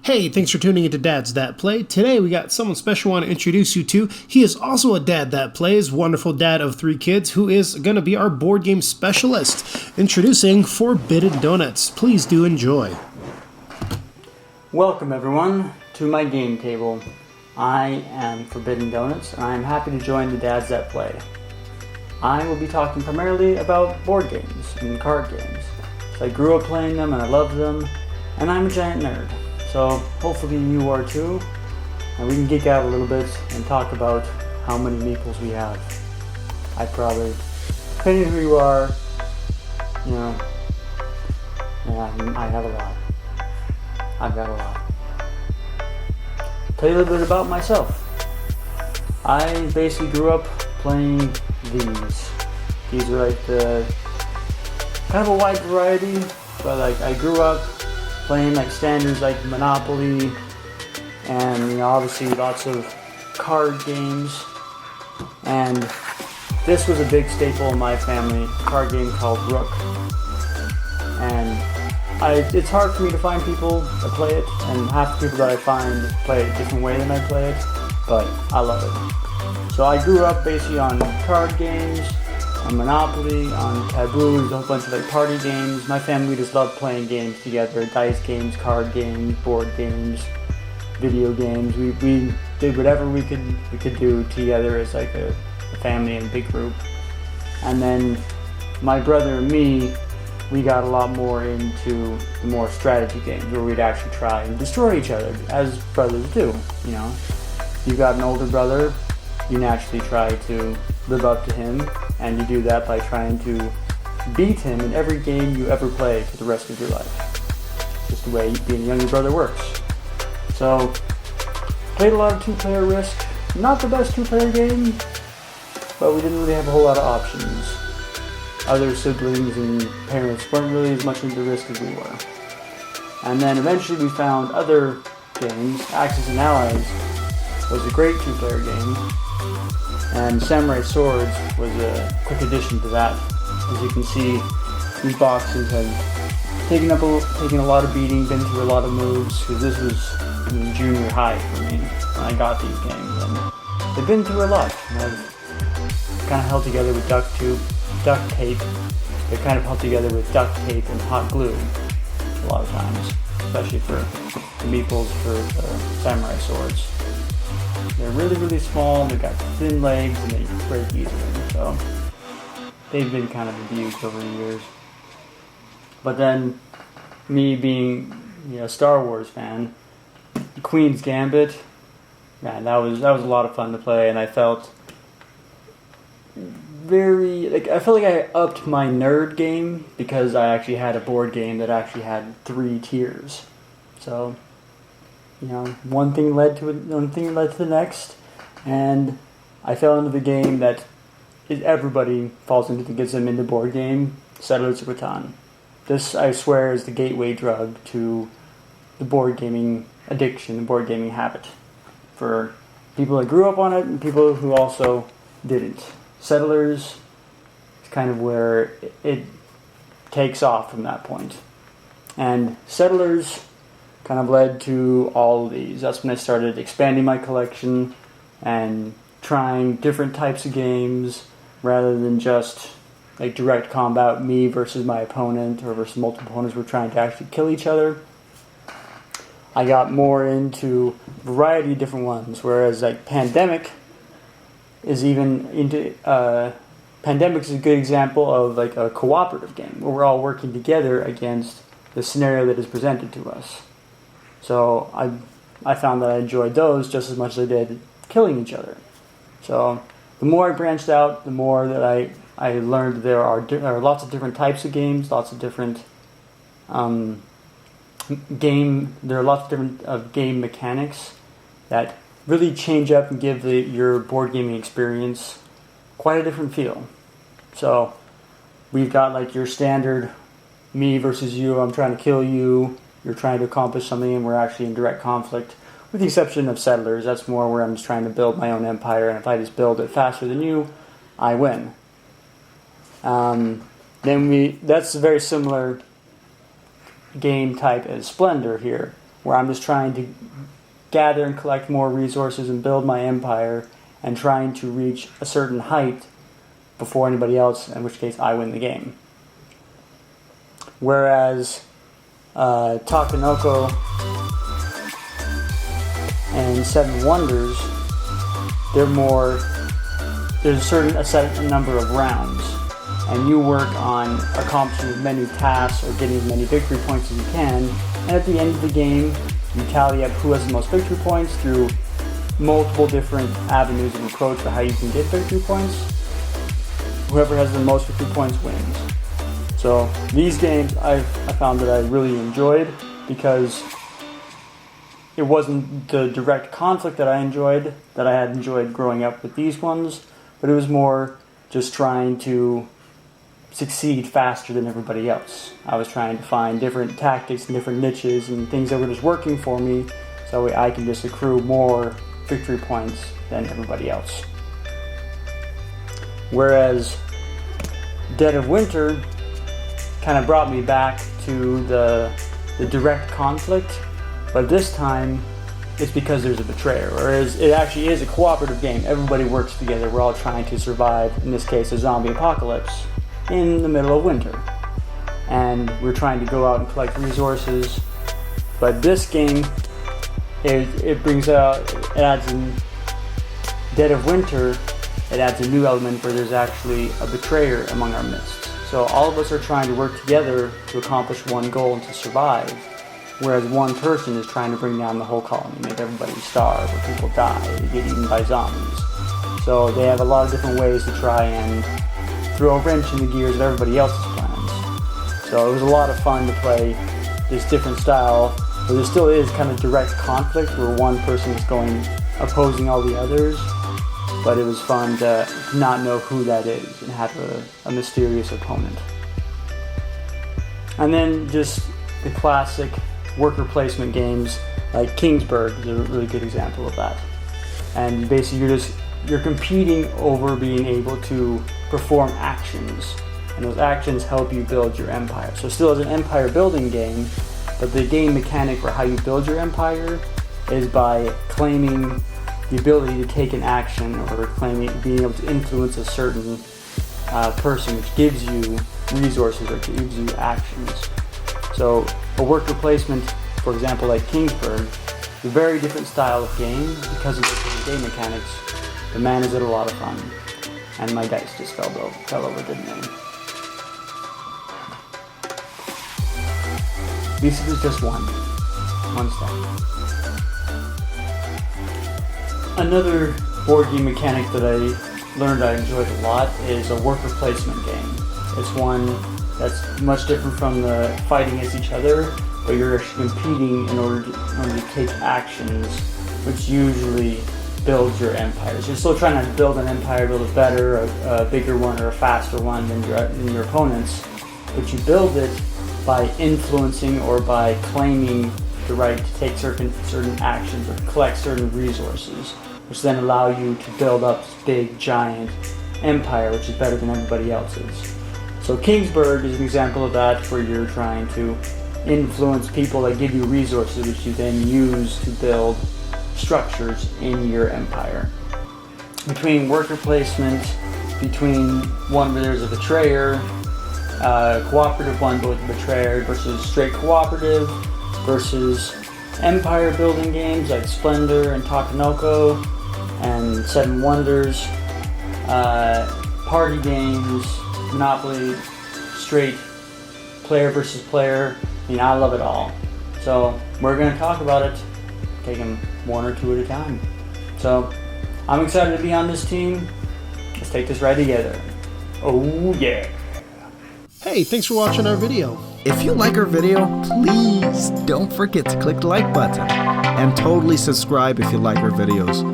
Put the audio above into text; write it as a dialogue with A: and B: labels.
A: Hey, thanks for tuning into Dads That Play. Today we got someone special I want to introduce you to. He is also a dad that plays, wonderful dad of 3 kids, who is going to be our board game specialist. Introducing Forbidden Doughnuts. Please do enjoy.
B: Welcome everyone to my game table. I am Forbidden Doughnuts and I am happy to join the Dads That Play. I will be talking primarily about board games and card games. So I grew up playing them and I love them, and I'm a giant nerd. So hopefully you are too, and we can geek out a little bit and talk about how many meeples we have. I probably, depending on who you are, yeah, I have a lot. I've got a lot. Tell you a little bit about myself. I basically grew up playing these. These are like the kind of a wide variety, but like I grew up playing like standards like Monopoly and obviously lots of card games, and this was a big staple in my family, a card game called Rook. And it's hard for me to find people that play it, and half the people that I find play it a different way than I play it, but I love it. So I grew up basically on card games, on Monopoly, on Taboo, a whole bunch of like party games. My family just loved playing games together, dice games, card games, board games, video games. We did whatever we could do together as like a family and a big group. And then my brother and me, we got a lot more into the more strategy games where we'd actually try and destroy each other, as brothers do, you know. You've got an older brother, you naturally try to live up to him, and you do that by trying to beat him in every game you ever play for the rest of your life. Just the way being a younger brother works. So, played a lot of 2-player Risk. Not the best 2-player game, but we didn't really have a whole lot of options. Other siblings and parents weren't really as much into Risk as we were. And then eventually we found other games. Axis and Allies was a great 2-player game, and Samurai Swords was a quick addition to that. As you can see, these boxes have taken a lot of beating, been through a lot of moves, because this was junior high for me when I got these games, and they've been through a lot. And I've kind of held together with duct tape. They're kind of held together with duct tape and hot glue a lot of times, especially for the meeples for the Samurai Swords. They're really, really small, they've got thin legs, and they break easily, so they've been kind of abused over the years. But then, me being a Star Wars fan, Queen's Gambit, man, that was a lot of fun to play, and I felt I felt like I upped my nerd game because I actually had a board game that actually had 3 tiers. So, one thing led to the next, and I fell into the game that everybody falls into that gets them into board game, Settlers of Catan. This, I swear, is the gateway drug to the board gaming addiction, the board gaming habit, for people that grew up on it and people who also didn't. Settlers is kind of where it takes off from that point. And Settlers kind of led to all of these. That's when I started expanding my collection and trying different types of games rather than just like direct combat, me versus my opponent or versus multiple opponents we're trying to actually kill each other. I got more into a variety of different ones, whereas like Pandemic is a good example of like a cooperative game where we're all working together against the scenario that is presented to us. So I found that I enjoyed those just as much as I did killing each other. So the more I branched out, the more that I learned there are lots of different types of games, lots of different there are lots of different game mechanics that really change up and give your board gaming experience quite a different feel. So we've got like your standard me versus you, I'm trying to kill you, you're trying to accomplish something, and we're actually in direct conflict. With the exception of Settlers, that's more where I'm just trying to build my own empire, and if I just build it faster than you, I win. That's a very similar game type as Splendor here, where I'm just trying to gather and collect more resources and build my empire and trying to reach a certain height before anybody else, in which case I win the game. Whereas Takenoko and Seven Wonders, there's a set number of rounds, and you work on accomplishing as many tasks or getting as many victory points as you can, and at the end of the game, you tally up who has the most victory points through multiple different avenues of approach for how you can get victory points. Whoever has the most victory points wins. So these games I found that I really enjoyed because it wasn't the direct conflict that I had enjoyed growing up with these ones, but it was more just trying to succeed faster than everybody else. I was trying to find different tactics and different niches and things that were just working for me so I can just accrue more victory points than everybody else. Whereas Dead of Winter kind of brought me back to the direct conflict, but this time it's because there's a betrayer, whereas it actually is a cooperative game. Everybody works together. We're all trying to survive, in this case, a zombie apocalypse in the middle of winter. And we're trying to go out and collect resources. But this game, it adds in Dead of Winter, it adds a new element where there's actually a betrayer among our midst. So all of us are trying to work together to accomplish one goal and to survive, whereas one person is trying to bring down the whole colony, make everybody starve, or people die, or get eaten by zombies. So they have a lot of different ways to try and throw a wrench in the gears of everybody else's plans. So it was a lot of fun to play this different style, but there still is kind of direct conflict where one person is going opposing all the others. But it was fun to not know who that is and have a mysterious opponent. And then just the classic worker placement games like Kingsburg is a really good example of that. And basically you're competing over being able to perform actions, and those actions help you build your empire. So still as an empire building game, but the game mechanic for how you build your empire is by claiming the ability to take an action or being able to influence a certain person, which gives you resources or gives you actions. So a worker placement, for example, like Kingsburg, is a very different style of game because of the game mechanics. But man, is it a lot of fun. And my dice just fell over, didn't they? This is just one step. Another board game mechanic that I learned I enjoyed a lot is a worker placement game. It's one that's much different from the fighting against each other, but you're actually competing in order to take actions, which usually builds your empire. So you're still trying to build an empire, build a better, a bigger one, or a faster one than your opponents, but you build it by influencing or by claiming the right to take certain actions or collect certain resources, which then allow you to build up this big, giant empire, which is better than everybody else's. So Kingsburg is an example of that, where you're trying to influence people that give you resources, which you then use to build structures in your empire. Between worker placement, between one where there's a betrayer, cooperative one with a betrayer versus straight cooperative, versus empire building games like Splendor and Takenoko and Seven Wonders, party games, Monopoly, straight player versus player. I mean, I love it all. So we're going to talk about it, take them one or two at a time. So I'm excited to be on this team. Let's take this ride together. Oh yeah.
A: Hey, thanks for watching our video.
C: If you like our video, please don't forget to click the like button and totally subscribe if you like our videos.